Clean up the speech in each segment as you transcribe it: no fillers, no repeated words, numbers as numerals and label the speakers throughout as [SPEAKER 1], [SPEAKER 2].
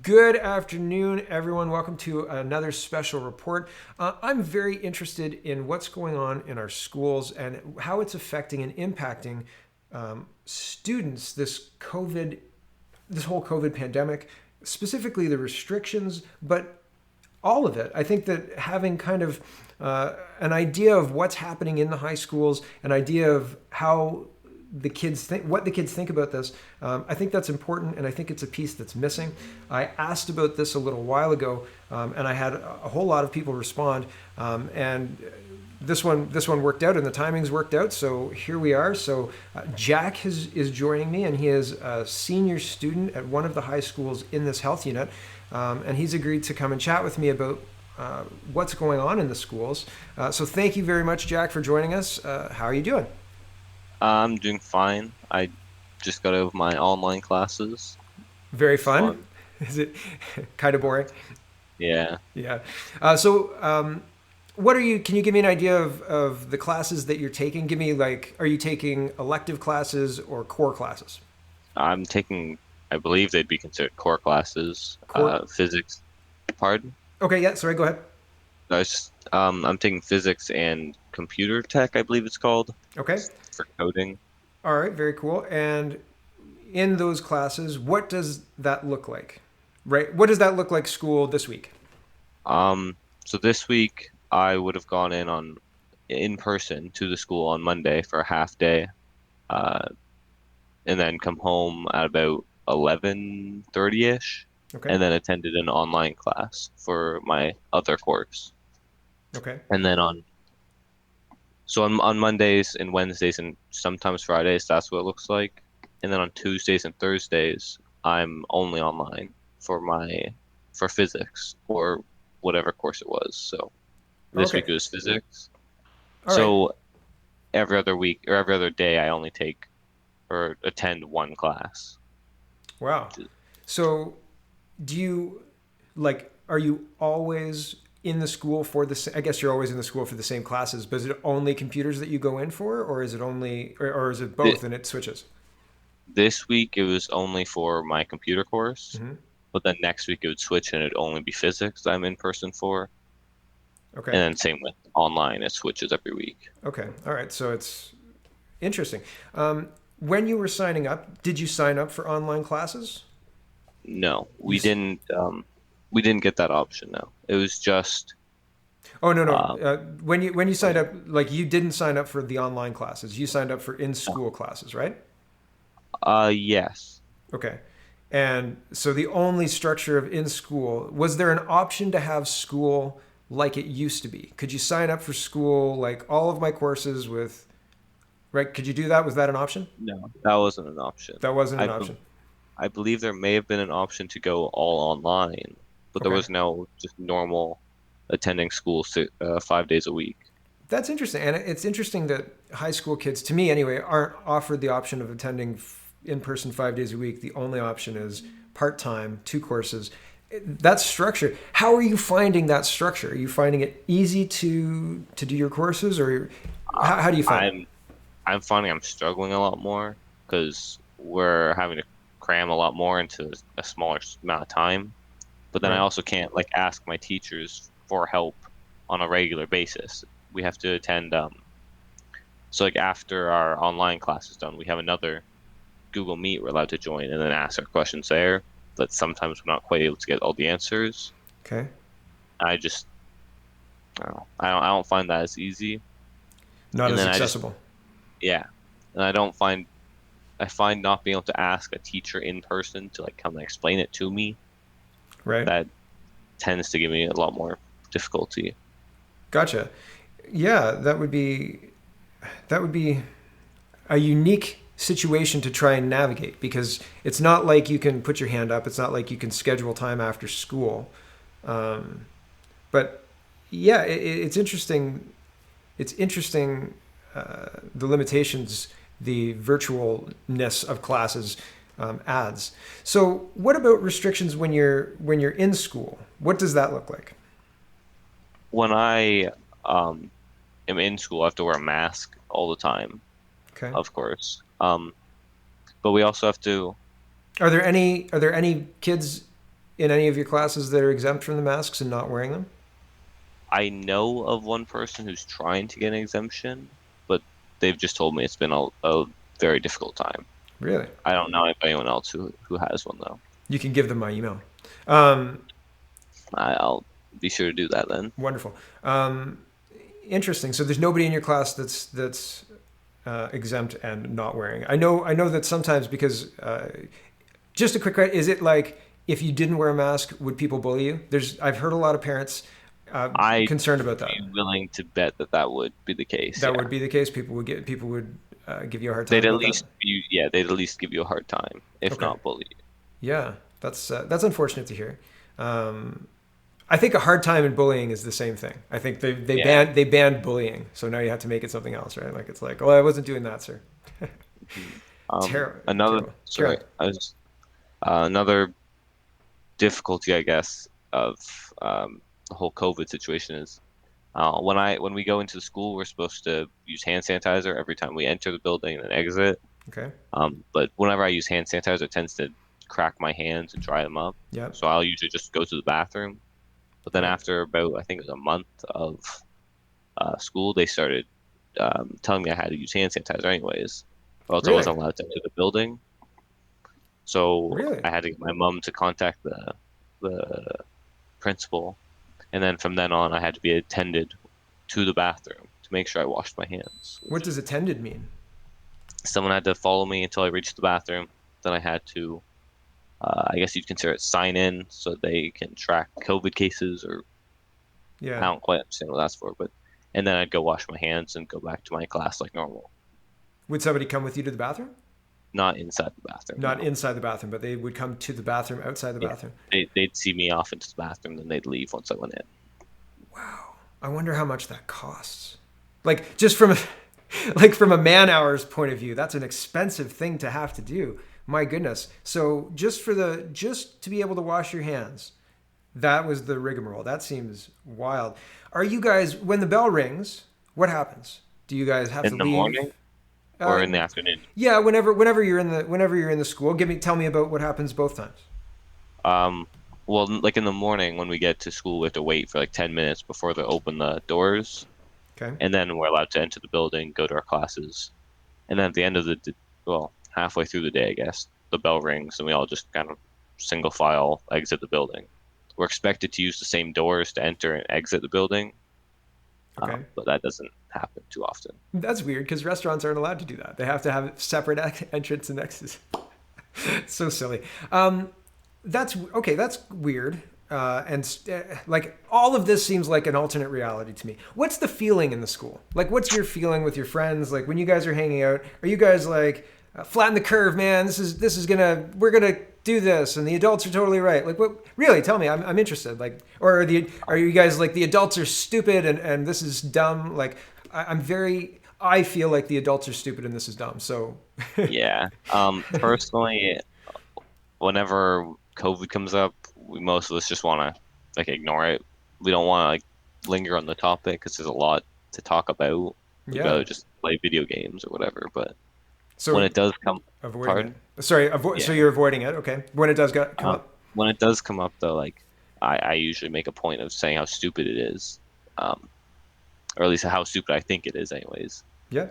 [SPEAKER 1] Good afternoon, everyone. Welcome to another special report. I'm very interested in what's going on in our schools and how it's affecting and impacting students. This whole COVID pandemic, specifically the restrictions, but all of it. I think that having kind of an idea of what's happening in the high schools, an idea of how the kids think, what the kids think about this, I think that's important, and I think it's a piece that's missing. I asked about this a little while ago, and I had a whole lot of people respond, and this one worked out, and the timings worked out. So here we are. So Jack is joining me, and he is a senior student at one of the high schools in this health unit, and he's agreed to come and chat with me about what's going on in the schools. So thank you very much, Jack, for joining us. How are you doing?
[SPEAKER 2] I'm doing fine. I just got out of my online classes.
[SPEAKER 1] Very
[SPEAKER 2] It's
[SPEAKER 1] fun.
[SPEAKER 2] fun.
[SPEAKER 1] Is it kind of boring?
[SPEAKER 2] Yeah.
[SPEAKER 1] Yeah. What are you? Can you give me an idea of the classes that you're taking? Give me like, are you taking elective classes or core classes?
[SPEAKER 2] I'm taking, I believe they'd be considered core classes.
[SPEAKER 1] Core.
[SPEAKER 2] Physics. Pardon?
[SPEAKER 1] Okay. Yeah. Sorry. Go ahead.
[SPEAKER 2] I'm taking physics and computer tech, I believe it's called,
[SPEAKER 1] Okay.
[SPEAKER 2] for coding.
[SPEAKER 1] All right. Very cool. And in those classes, what does that look like? Right. What does that look like school this week?
[SPEAKER 2] So this week I would have gone in person to the school on Monday for a half day, uh, and then come home at about 11:30-ish,
[SPEAKER 1] Okay.
[SPEAKER 2] and then attended an online class for my other course.
[SPEAKER 1] Okay.
[SPEAKER 2] And then on Mondays and Wednesdays and sometimes Fridays, that's what it looks like. And then on Tuesdays and Thursdays, I'm only online for physics or whatever course it was. So this week
[SPEAKER 1] Okay.
[SPEAKER 2] it was physics.
[SPEAKER 1] All right.
[SPEAKER 2] So every other week or every other day, I only take or attend one class.
[SPEAKER 1] Wow. So do you like, are you always in the school for I guess you're always in the school for the same classes, but is it only computers that you go in for, or is it only, or is it
[SPEAKER 2] Th-
[SPEAKER 1] both and it switches?
[SPEAKER 2] This week it was only for my computer course,
[SPEAKER 1] Hmm.
[SPEAKER 2] but then next week it would switch and it'd only be physics that I'm in person for.
[SPEAKER 1] Okay.
[SPEAKER 2] And then same with online, it switches every week.
[SPEAKER 1] Okay. All right. So it's interesting. When you were signing up, did you sign up for online classes?
[SPEAKER 2] No,
[SPEAKER 1] You,
[SPEAKER 2] we didn't get that option. No, it was just
[SPEAKER 1] oh, no, no.
[SPEAKER 2] um,
[SPEAKER 1] When you
[SPEAKER 2] oh
[SPEAKER 1] signed
[SPEAKER 2] yeah,
[SPEAKER 1] up, like you didn't sign up for the online classes. You signed up for
[SPEAKER 2] no.
[SPEAKER 1] in-school classes, right?
[SPEAKER 2] Yes.
[SPEAKER 1] Okay. And so the only structure of in school, was there an option to have school like it used to be? Could you sign up for school like all of my courses with, right? Could you do that? Was that an option?
[SPEAKER 2] No, that wasn't an option.
[SPEAKER 1] That wasn't
[SPEAKER 2] I
[SPEAKER 1] an
[SPEAKER 2] be
[SPEAKER 1] option.
[SPEAKER 2] I believe there may have been an option to go all online, but there
[SPEAKER 1] Okay.
[SPEAKER 2] was no just normal attending school 5 days a week.
[SPEAKER 1] That's interesting. And it's interesting that high school kids, to me anyway, aren't offered the option of attending in person 5 days a week. The only option is part time, two courses. That's structure. How are you finding that structure? Are you finding it easy to do your courses, or how do you find it?
[SPEAKER 2] I'm I'm finding I'm struggling a lot more because we're having to cram a lot more into a smaller amount of time. But then I
[SPEAKER 1] Right.
[SPEAKER 2] also can't like ask my teachers for help on a regular basis. We have to attend so like after our online class is done, we have another Google Meet we're allowed to join and then ask our questions there. But sometimes we're not quite able to get all the answers.
[SPEAKER 1] Okay.
[SPEAKER 2] I just I don't find that as easy.
[SPEAKER 1] Not
[SPEAKER 2] And
[SPEAKER 1] as
[SPEAKER 2] then I just
[SPEAKER 1] accessible.
[SPEAKER 2] yeah. And I find not being able to ask a teacher in person to like come and explain it to me,
[SPEAKER 1] Right.
[SPEAKER 2] that tends to give me a lot more difficulty.
[SPEAKER 1] Gotcha. Yeah, that would be a unique situation to try and navigate, because it's not like you can put your hand up. It's not like you can schedule time after school. Um, but yeah, it's interesting. It's interesting, the limitations the virtualness of classes adds. So, what about restrictions when you're in school? What does that look like?
[SPEAKER 2] When I um, am in school, I have to wear a mask all the time,
[SPEAKER 1] Okay.
[SPEAKER 2] of course. But we also have to.
[SPEAKER 1] Are there any kids in any of your classes that are exempt from the masks and not wearing them?
[SPEAKER 2] I know of one person who's trying to get an exemption, but they've just told me it's been a very difficult time.
[SPEAKER 1] Really?
[SPEAKER 2] I don't know if anyone else who has one though.
[SPEAKER 1] You can give them my email. Um,
[SPEAKER 2] I'll be sure to do that then.
[SPEAKER 1] Wonderful. Interesting. So there's nobody in your class that's exempt and not wearing. I know that sometimes because just a quick, is it like if you didn't wear a mask, would people bully you? I've heard a lot of parents
[SPEAKER 2] I'd
[SPEAKER 1] concerned about that.
[SPEAKER 2] be willing to bet that would be the case.
[SPEAKER 1] That
[SPEAKER 2] Yeah.
[SPEAKER 1] would be the case. People would give you a hard time
[SPEAKER 2] They'd at
[SPEAKER 1] about
[SPEAKER 2] least
[SPEAKER 1] that.
[SPEAKER 2] they'd at least give you a hard time, if
[SPEAKER 1] Okay.
[SPEAKER 2] not bully you.
[SPEAKER 1] Yeah, that's unfortunate to hear. I think a hard time and bullying is the same thing. I think
[SPEAKER 2] Yeah.
[SPEAKER 1] they banned bullying, so now you have to make it something else, right? Like it's like, oh, I wasn't doing that, sir. Terrible.
[SPEAKER 2] Another
[SPEAKER 1] Terrible.
[SPEAKER 2] sorry, another difficulty, I guess, of the whole COVID situation is when we go into the school, we're supposed to use hand sanitizer every time we enter the building and then exit.
[SPEAKER 1] Okay.
[SPEAKER 2] But whenever I use hand sanitizer, it tends to crack my hands and dry them up.
[SPEAKER 1] Yeah.
[SPEAKER 2] So I'll usually just go to the bathroom. But then
[SPEAKER 1] Right.
[SPEAKER 2] after about, I think it was a month of school, they started telling me I had to use hand sanitizer anyways, or else I
[SPEAKER 1] Really?
[SPEAKER 2] wasn't allowed to enter the building. So
[SPEAKER 1] Really?
[SPEAKER 2] I had to get my mom to contact the principal, and then from then on, I had to be attended to the bathroom to make sure I washed my hands.
[SPEAKER 1] What does attended mean?
[SPEAKER 2] Someone had to follow me until I reached the bathroom. Then I had to, I guess you'd consider it sign in so they can track COVID cases, or I
[SPEAKER 1] Yeah.
[SPEAKER 2] don't quite understand what that's for, but and then I'd go wash my hands and go back to my class like normal.
[SPEAKER 1] Would somebody come with you to the bathroom?
[SPEAKER 2] Not inside the bathroom.
[SPEAKER 1] Not
[SPEAKER 2] No.
[SPEAKER 1] inside the bathroom, but they would come to the bathroom outside the
[SPEAKER 2] Yeah.
[SPEAKER 1] bathroom.
[SPEAKER 2] They'd see me off into the bathroom, then they'd leave once I went in.
[SPEAKER 1] Wow. I wonder how much that costs. Like just from a, like from a man hours point of view, that's an expensive thing to have to do. My goodness. So just to be able to wash your hands, that was the rigmarole. That seems wild. Are you guys, when the bell rings, what happens? Do you guys have
[SPEAKER 2] In
[SPEAKER 1] to
[SPEAKER 2] the
[SPEAKER 1] leave?
[SPEAKER 2] morning or
[SPEAKER 1] Uh,
[SPEAKER 2] in the afternoon?
[SPEAKER 1] yeah, whenever you're in the school, tell me about what happens both times.
[SPEAKER 2] Um, well, like in the morning when we get to school, we have to wait for like 10 minutes before they open the doors,
[SPEAKER 1] Okay.
[SPEAKER 2] and then we're allowed to enter the building, go to our classes, and then at the end of well, halfway through the day, I guess, the bell rings and we all just kind of single file exit the building. We're expected to use the same doors to enter and exit the building,
[SPEAKER 1] Okay.
[SPEAKER 2] but that doesn't happen too often.
[SPEAKER 1] That's weird because restaurants aren't allowed to do that. They have to have separate entrance and exits. So silly. That's okay. That's weird. Like all of this seems like an alternate reality to me. What's the feeling in the school? Like, what's your feeling with your friends? Like when you guys are hanging out, are you guys like flatten the curve, man? We're gonna do this, and the adults are totally right. Like, what? Really? Tell me. I'm interested. Like, or are you guys like the adults are stupid and this is dumb? Like, I feel like the adults are stupid and this is dumb. So
[SPEAKER 2] Yeah. Personally, whenever COVID comes up, most of us just want to like ignore it. We don't want to like linger on the topic because there's a lot to talk about. We'd
[SPEAKER 1] yeah.
[SPEAKER 2] rather just play video games or whatever. But
[SPEAKER 1] So
[SPEAKER 2] when it does come,
[SPEAKER 1] avoiding
[SPEAKER 2] pardon?
[SPEAKER 1] it. Sorry.
[SPEAKER 2] Yeah.
[SPEAKER 1] So you're avoiding it. Okay. When it does come up.
[SPEAKER 2] When it does come up, though, like I usually make a point of saying how stupid it is, or at least how stupid I think it is, anyways.
[SPEAKER 1] Yeah.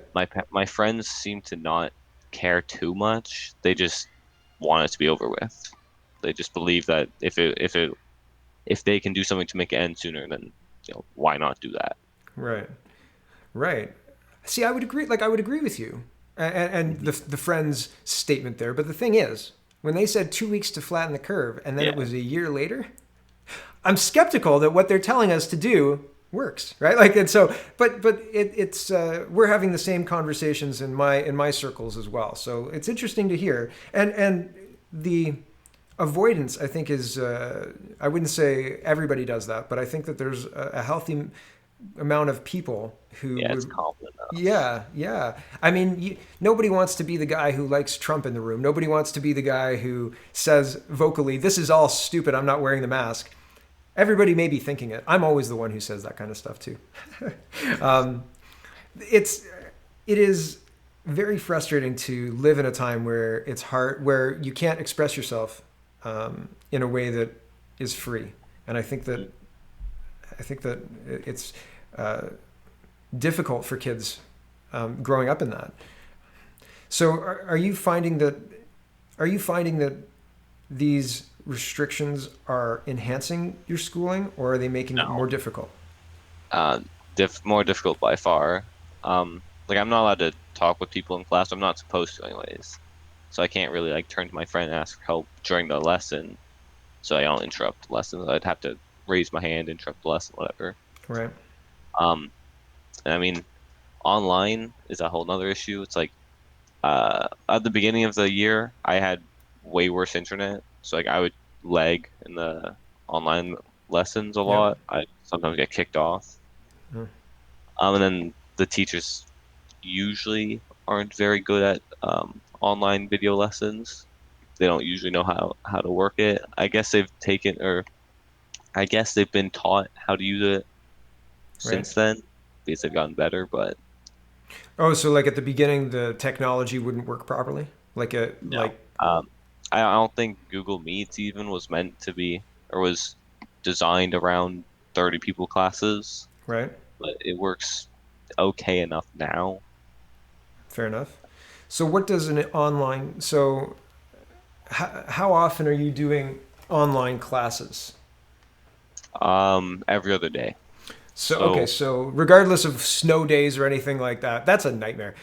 [SPEAKER 2] My friends seem to not care too much. They just want it to be over with. They just believe that if they can do something to make it end sooner, then why not do that?
[SPEAKER 1] Right. Right. See, I would agree. Like, I would agree with you, and the friend's statement there. But the thing is, when they said 2 weeks to flatten the curve, and then it
[SPEAKER 2] Yeah.
[SPEAKER 1] was a year later, I'm skeptical that what they're telling us to do works. Right. Like, and so, but it's we're having the same conversations in my circles as well. So it's interesting to hear, and the avoidance, I think, is I wouldn't say everybody does that, but I think that there's a healthy amount of people who
[SPEAKER 2] Yeah, it's
[SPEAKER 1] would,
[SPEAKER 2] common enough.
[SPEAKER 1] yeah. I mean, nobody wants to be the guy who likes Trump in the room. Nobody wants to be the guy who says vocally, "This is all stupid. I'm not wearing the mask." Everybody may be thinking it. I'm always the one who says that kind of stuff too. It is very frustrating to live in a time where it's hard, where you can't express yourself in a way that is free, and I think that it's uh, difficult for kids growing up in that. So are you finding that these restrictions are enhancing your schooling, or are they making it
[SPEAKER 2] No.
[SPEAKER 1] more difficult?
[SPEAKER 2] uh, more difficult by far. Like I'm not allowed to talk with people in class. I'm not supposed to, anyways. So I can't really like turn to my friend and ask for help during the lesson. So I don't interrupt lessons. I'd have to raise my hand, interrupt the lesson, whatever.
[SPEAKER 1] Right.
[SPEAKER 2] Um, and I mean, online is a whole nother issue. It's like at the beginning of the year, I had way worse internet. So like I would lag in the online lessons a
[SPEAKER 1] Yep.
[SPEAKER 2] lot. I sometimes get kicked off.
[SPEAKER 1] Mm.
[SPEAKER 2] And then the teachers usually aren't very good at online video lessons. They don't usually know how to work it. I guess they've taken, or I guess they've been taught how to use it
[SPEAKER 1] Right.
[SPEAKER 2] since then because they've gotten better. But
[SPEAKER 1] Oh, so like at the beginning, the technology wouldn't work properly,
[SPEAKER 2] no,
[SPEAKER 1] like
[SPEAKER 2] um, I don't think Google Meets even was meant to be or was designed around 30 people classes,
[SPEAKER 1] right.
[SPEAKER 2] but it works okay enough now.
[SPEAKER 1] Fair enough. So what does an online so how often are you doing online classes?
[SPEAKER 2] Every other day.
[SPEAKER 1] So okay,
[SPEAKER 2] So,
[SPEAKER 1] so regardless of snow days or anything like that, that's a nightmare.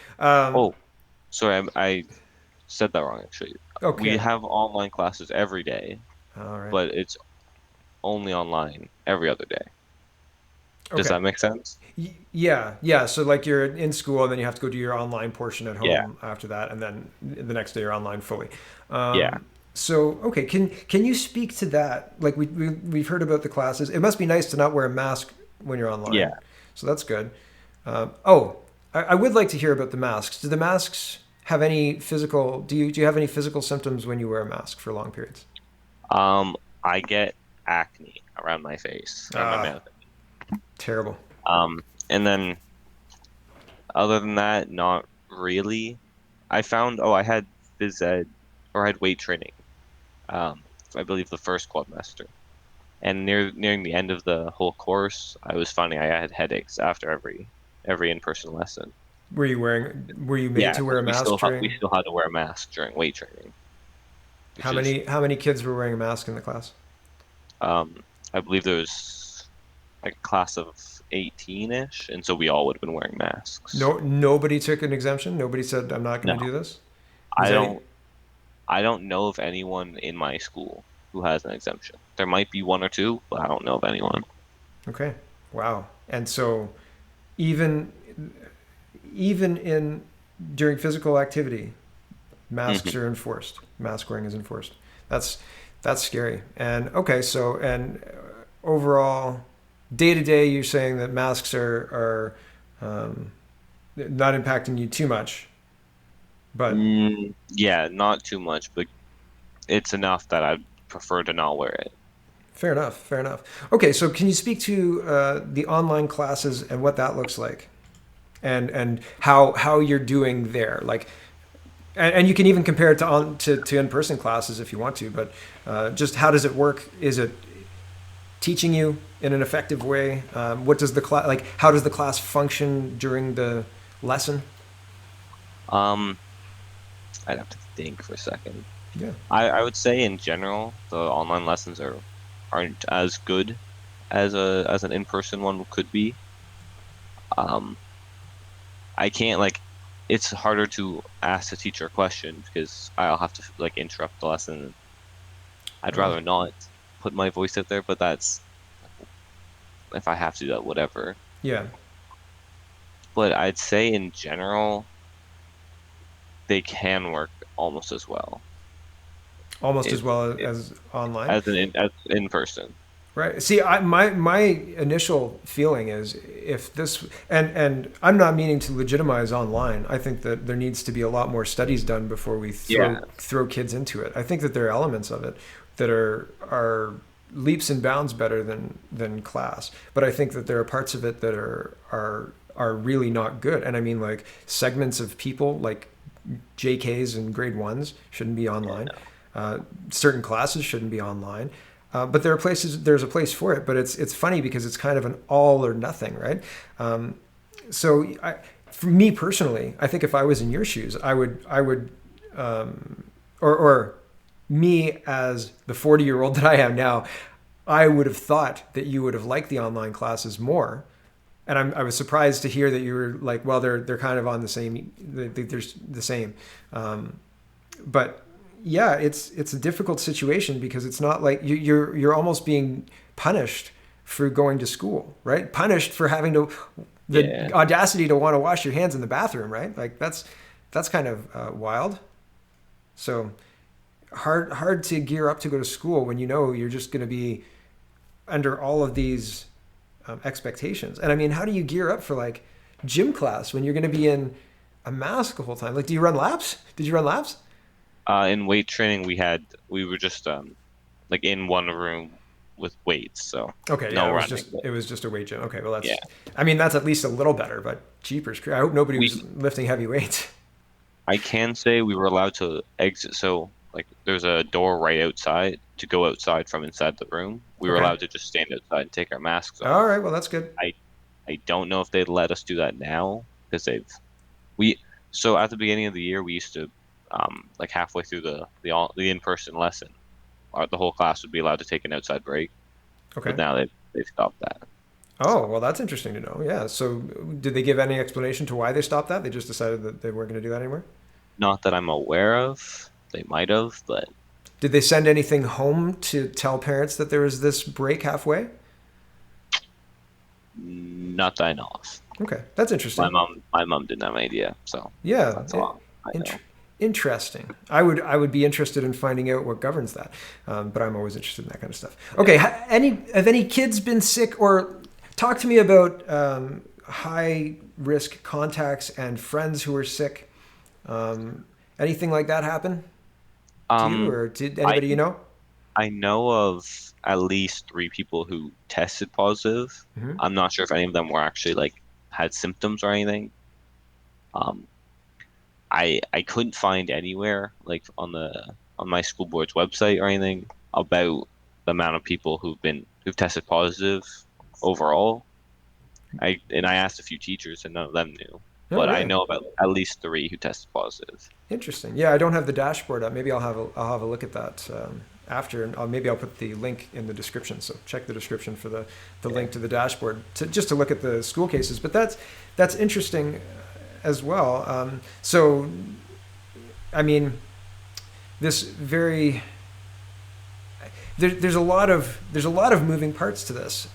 [SPEAKER 2] oh, sorry, I said that wrong actually. We
[SPEAKER 1] Okay,
[SPEAKER 2] have online classes every day,
[SPEAKER 1] all right,
[SPEAKER 2] but it's only online every other day. Does
[SPEAKER 1] okay,
[SPEAKER 2] that make sense?
[SPEAKER 1] yeah, yeah. So like you're in school, and then you have to go do your online portion at
[SPEAKER 2] Yeah,
[SPEAKER 1] home after that, and then the next day you're online fully.
[SPEAKER 2] yeah,
[SPEAKER 1] So okay, can you speak to that? Like we've heard about the classes. It must be nice to not wear a mask when you're online,
[SPEAKER 2] yeah.
[SPEAKER 1] so that's good. Oh, I would like to hear about the masks. Do the masks have any physical? Do you have any physical symptoms when you wear a mask for long periods?
[SPEAKER 2] I get acne around my face or my
[SPEAKER 1] Ah,
[SPEAKER 2] mouth.
[SPEAKER 1] terrible.
[SPEAKER 2] And then other than that, not really. I found, oh, I had phys ed or I had weight training. Um, I believe the first quadrimester. And nearing the end of the whole course, I was finding I had headaches after every in-person lesson.
[SPEAKER 1] Were you made
[SPEAKER 2] Yeah,
[SPEAKER 1] to wear
[SPEAKER 2] because
[SPEAKER 1] a mask
[SPEAKER 2] we
[SPEAKER 1] during?
[SPEAKER 2] still had to wear a mask during weight training, which is
[SPEAKER 1] How many kids were wearing a mask in the class?
[SPEAKER 2] um I believe there was like a class of 18-ish, and so we all would have been wearing masks.
[SPEAKER 1] No, nobody took an exemption. Nobody said I'm not
[SPEAKER 2] No,
[SPEAKER 1] going to do this. Was
[SPEAKER 2] I
[SPEAKER 1] any
[SPEAKER 2] don't I don't know of anyone in my school who has an exemption. There might be one or two, but I don't know of anyone.
[SPEAKER 1] okay? Wow. And so even even in during physical activity, masks
[SPEAKER 2] Hmm.
[SPEAKER 1] are enforced. Mask wearing is enforced. That's that's scary. And okay, so and overall, day to day, you're saying that masks are not impacting you too much, but
[SPEAKER 2] Yeah, not too much, but it's enough that I'd prefer to not wear it.
[SPEAKER 1] fair enough. Fair enough. Okay, so can you speak to the online classes and what that looks like, and how you're doing there? Like, and you can even compare it to to in person classes if you want to, but just how does it work? Is it teaching you in an effective way? What does the class like? How does the class function during the lesson?
[SPEAKER 2] Um, I'd have to think for a second.
[SPEAKER 1] Yeah.
[SPEAKER 2] I would say in general, the online lessons aren't as good as a as an in-person one could be. Um, I can't like it's harder to ask the teacher a question because I'll have to like interrupt the lesson. I'd
[SPEAKER 1] Oh,
[SPEAKER 2] rather not put my voice out there, but that's if I have to do that, whatever.
[SPEAKER 1] yeah.
[SPEAKER 2] But I'd say in general, they can work almost as well
[SPEAKER 1] Almost
[SPEAKER 2] if,
[SPEAKER 1] as well
[SPEAKER 2] if
[SPEAKER 1] as online.
[SPEAKER 2] as in person.
[SPEAKER 1] Right. See, my initial feeling is if this and I'm not meaning to legitimize online. I think that there needs to be a lot more studies done before we
[SPEAKER 2] Yeah,
[SPEAKER 1] throw kids into it. I think that there are elements of it that are leaps and bounds better than class. But I think that there are parts of it that are really not good. And I mean like segments of people like JKs and grade ones shouldn't be
[SPEAKER 2] yeah,
[SPEAKER 1] online.
[SPEAKER 2] no.
[SPEAKER 1] Certain classes shouldn't be online. But there's a place for it, but it's funny because it's kind of an all or nothing, right? So for me personally, I think if I was in your shoes, I would, or me as the 40-year-old that I am now, I would have thought that you would have liked the online classes more. And I was surprised to hear that you were like, well, they're kind of on the same, they're the same. But yeah, it's a difficult situation because it's not like you're almost being punished for going to school, right? Punished for having to the
[SPEAKER 2] Yeah.
[SPEAKER 1] audacity to want to wash your hands in the bathroom, right? Like that's kind of wild. So hard to gear up to go to school when you know you're just going to be under all of these expectations. And I mean, how do you gear up for like gym class when you're going to be in a mask the whole time? Like, do you run laps? Did you run laps?
[SPEAKER 2] In weight training, we were just like in one room with weights, so
[SPEAKER 1] Okay, yeah,
[SPEAKER 2] no running. But
[SPEAKER 1] it was just a weight gym. Okay, well
[SPEAKER 2] yeah,
[SPEAKER 1] that's I mean that's at least a little better, but jeepers, I hope nobody was
[SPEAKER 2] we
[SPEAKER 1] lifting heavy weights.
[SPEAKER 2] I can say we were allowed to exit. So like there's a door right outside to go outside from inside the room. We were
[SPEAKER 1] Okay.
[SPEAKER 2] allowed to just stand outside and take our masks
[SPEAKER 1] All
[SPEAKER 2] off.
[SPEAKER 1] right, well that's good.
[SPEAKER 2] I I don't know if they'd let us do that now because we so at the beginning of the year we used to like halfway through the in-person lesson, the whole class would be allowed to take an outside break, but
[SPEAKER 1] Okay.
[SPEAKER 2] now they've stopped that.
[SPEAKER 1] Oh,
[SPEAKER 2] So
[SPEAKER 1] well that's interesting to know. Yeah. So did they give any explanation to why they stopped that? They just decided that they weren't going to do that anymore?
[SPEAKER 2] not that I'm aware of. They might have, but
[SPEAKER 1] Did they send anything home to tell parents that there was this break halfway?
[SPEAKER 2] not that I know of.
[SPEAKER 1] Okay, that's interesting.
[SPEAKER 2] My mom didn't have an idea, so
[SPEAKER 1] Yeah,
[SPEAKER 2] that's all I
[SPEAKER 1] int-
[SPEAKER 2] know.
[SPEAKER 1] interesting. I would be interested in finding out what governs that, but I'm always interested in that kind of stuff. Okay, have any kids been sick or talk to me about high risk contacts and friends who are sick? Anything like that happen to you,
[SPEAKER 2] Um,
[SPEAKER 1] or did
[SPEAKER 2] I
[SPEAKER 1] anybody you know?
[SPEAKER 2] I know of at least three people who tested positive.
[SPEAKER 1] Hmm.
[SPEAKER 2] I'm not sure if any of them were actually like had symptoms or anything. Um, I couldn't find anywhere like on my school board's website or anything about the amount of people who've tested positive overall. I asked a few teachers and none of them knew,
[SPEAKER 1] Oh,
[SPEAKER 2] but I
[SPEAKER 1] really?
[SPEAKER 2] know about at least three who tested positive.
[SPEAKER 1] Interesting. Yeah, I don't have the dashboard up. Maybe I'll have a look at that after, and maybe I'll put the link in the description. So check the description for the
[SPEAKER 2] Yeah.
[SPEAKER 1] link to the dashboard just to look at the school cases. But that's interesting as well. So I mean, this very there's a lot of moving parts to this.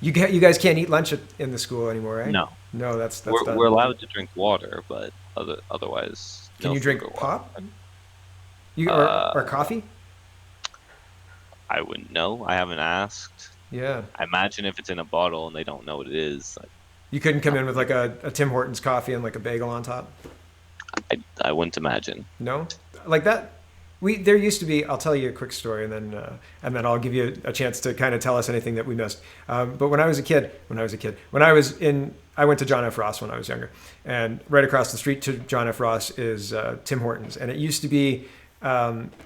[SPEAKER 1] You guys can't eat lunch in the school anymore, right?
[SPEAKER 2] No,
[SPEAKER 1] No, that's
[SPEAKER 2] we're
[SPEAKER 1] done.
[SPEAKER 2] allowed to drink water, but otherwise
[SPEAKER 1] Can
[SPEAKER 2] no
[SPEAKER 1] you
[SPEAKER 2] food or
[SPEAKER 1] drink
[SPEAKER 2] water.
[SPEAKER 1] pop? You or
[SPEAKER 2] Uh,
[SPEAKER 1] coffee?
[SPEAKER 2] I wouldn't know. I haven't asked.
[SPEAKER 1] Yeah.
[SPEAKER 2] I imagine if it's in a bottle and they don't know what it is,
[SPEAKER 1] You couldn't come
[SPEAKER 2] like,
[SPEAKER 1] in with like a Tim Hortons coffee and like a bagel on top.
[SPEAKER 2] I wouldn't imagine.
[SPEAKER 1] No, like that. There used to be. I'll tell you a quick story, and then I'll give you a chance to kind of tell us anything that we missed. But when I was in, I went to John F. Ross when I was younger, and right across the street to John F. Ross is Tim Hortons, and it used to be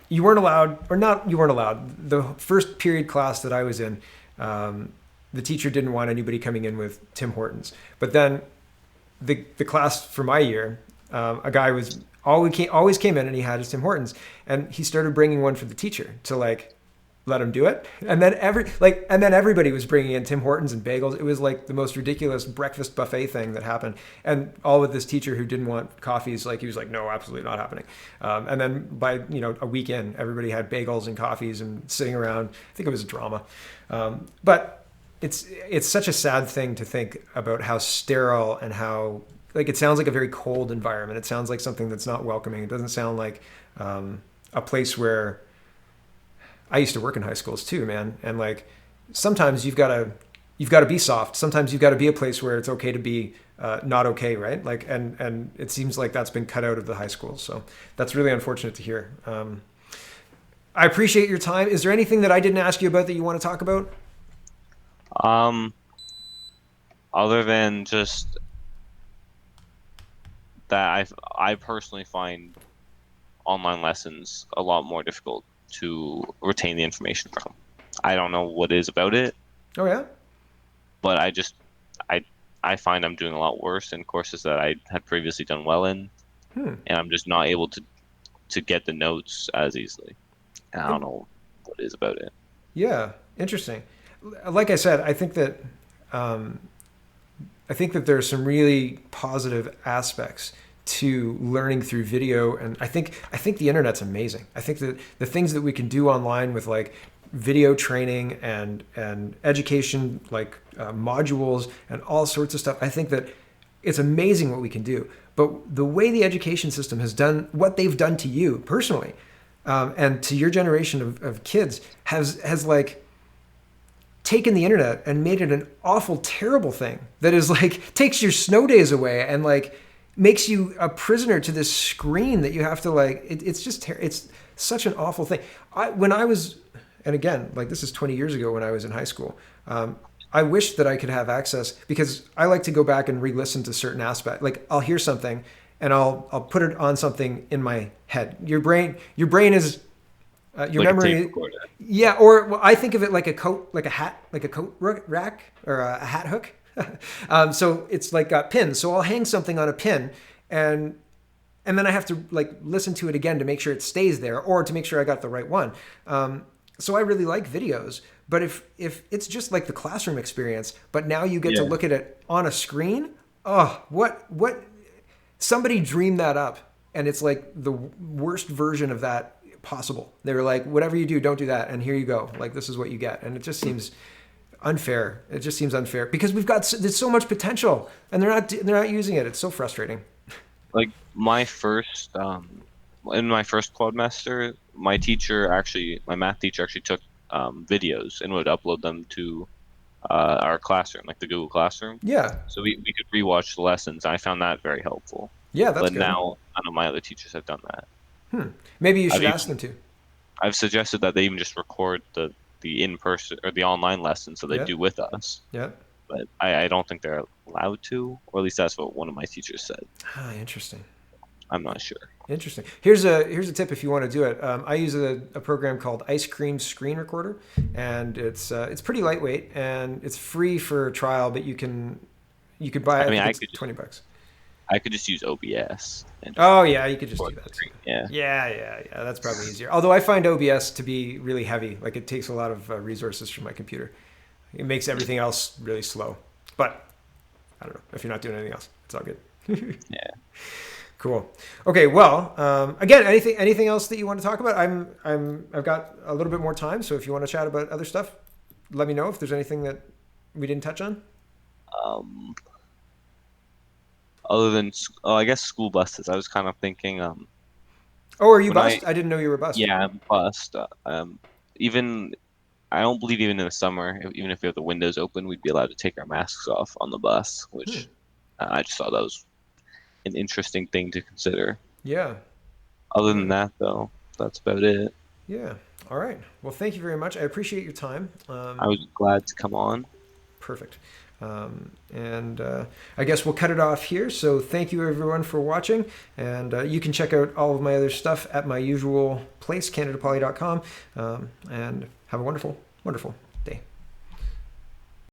[SPEAKER 1] you weren't allowed, or not you weren't allowed. The first period class that I was in, the teacher didn't want anybody coming in with Tim Hortons, but then the class for my year, a guy was always came in and he had his Tim Hortons, and he started bringing one for the teacher to like let him do it, and then everybody was bringing in Tim Hortons and bagels. It was like the most ridiculous breakfast buffet thing that happened, and all with this teacher who didn't want coffees. Like he was like, no, absolutely not happening. And then by a week in, everybody had bagels and coffees and sitting around. I think it was a drama, but it's such a sad thing to think about how sterile and how like it sounds like a very cold environment. It sounds like something that's not welcoming. It doesn't sound like a place where I used to work in high schools too, man. And like sometimes you've got to be soft. Sometimes you've got to be a place where it's okay to be not okay, right? Like and it seems like that's been cut out of the high schools. So that's really unfortunate to hear. I appreciate your time. Is there anything that I didn't ask you about that you want to talk about?
[SPEAKER 2] Um, Other than just that, I personally find online lessons a lot more difficult to retain the information from. I don't know what it is about it,
[SPEAKER 1] Oh yeah.
[SPEAKER 2] but I I find I'm doing a lot worse in courses that I had previously done well in,
[SPEAKER 1] Hmm.
[SPEAKER 2] and I'm just not able to get the notes as easily. And I don't know what it is about it.
[SPEAKER 1] Yeah. Interesting. Like I said, um, I think that there are some really positive aspects to learning through video, and I think the internet's amazing. I think that the things that we can do online with like video training and education, like modules and all sorts of stuff. I think that it's amazing what we can do. But the way the education system has done what they've done to you personally, and to your generation of kids has like taken the internet and made it an awful, terrible thing that is like takes your snow days away and like makes you a prisoner to this screen that you have to like. It's just it's such an awful thing. When I was, and again, like this is 20 years ago when I was in high school. I wish that I could have access because I like to go back and re-listen to certain aspects. Like I'll hear something and I'll put it on something in my head. Your brain is your
[SPEAKER 2] Like a
[SPEAKER 1] memory.
[SPEAKER 2] tape recorder.
[SPEAKER 1] Yeah, or well, I think of it like a coat, like a hat, like a coat rack or a hat hook. So it's like got pins. So I'll hang something on a pin, and then I have to like listen to it again to make sure it stays there, or to make sure I got the right one. So I really like videos, but if it's just like the classroom experience, but now you get to
[SPEAKER 2] Yeah.
[SPEAKER 1] look at it on a screen. Oh, what? Somebody dreamed that up, and it's like the worst version of that possible. They were like, whatever you do, don't do that, and here you go. Like this is what you get, and it just seems unfair. It just seems unfair because there's so much potential, and they're not using it. It's so frustrating.
[SPEAKER 2] Like my first in my first quadmester, my math teacher actually took videos and would upload them to our classroom, like the Google Classroom.
[SPEAKER 1] Yeah,
[SPEAKER 2] So we could rewatch the lessons. I found that very helpful.
[SPEAKER 1] yeah, that's
[SPEAKER 2] But
[SPEAKER 1] good.
[SPEAKER 2] now none of my other teachers have done that.
[SPEAKER 1] Maybe you
[SPEAKER 2] I've
[SPEAKER 1] should ask
[SPEAKER 2] even
[SPEAKER 1] them to.
[SPEAKER 2] I've suggested that they even just record the in person or the online lessons that they
[SPEAKER 1] Yeah,
[SPEAKER 2] do with us.
[SPEAKER 1] yeah.
[SPEAKER 2] But I don't think they're allowed to, or at least that's what one of my teachers said.
[SPEAKER 1] Ah, interesting.
[SPEAKER 2] I'm not sure.
[SPEAKER 1] Interesting. Here's a tip if you want to do it. I use a program called Ice Cream Screen Recorder, and it's pretty lightweight and it's free for trial, but you could buy it.
[SPEAKER 2] I
[SPEAKER 1] I
[SPEAKER 2] mean,
[SPEAKER 1] think it's $20.
[SPEAKER 2] I could just use OBS and just
[SPEAKER 1] Oh yeah, you could just do
[SPEAKER 2] record the
[SPEAKER 1] that too.
[SPEAKER 2] screen. Yeah.
[SPEAKER 1] Yeah. That's probably easier. Although I find OBS to be really heavy. Like it takes a lot of resources from my computer. It makes everything else really slow. But I don't know. If you're not doing anything else, it's all good.
[SPEAKER 2] Yeah.
[SPEAKER 1] Cool. Okay. Well, again, anything else that you want to talk about? I've got a little bit more time, so if you want to chat about other stuff, let me know if there's anything that we didn't touch on.
[SPEAKER 2] Um, Other than I guess school buses, I was kind of thinking
[SPEAKER 1] Oh, are you
[SPEAKER 2] when I
[SPEAKER 1] bussed? I didn't know you were bussed.
[SPEAKER 2] yeah, I'm bust. Even I don't believe even in the summer, even if we have the windows open, we'd be allowed to take our masks off on the bus,
[SPEAKER 1] Hmm.
[SPEAKER 2] which I just thought that was an interesting thing to consider.
[SPEAKER 1] Yeah.
[SPEAKER 2] Other
[SPEAKER 1] Yeah.
[SPEAKER 2] than that, though, that's about it.
[SPEAKER 1] Yeah. All right. Well, thank you very much. I appreciate your time.
[SPEAKER 2] I was glad to come on.
[SPEAKER 1] Perfect. And I guess we'll cut it off here. So thank you everyone for watching. And you can check out all of my other stuff at my usual place, CanadaPoly.com. And have a wonderful, wonderful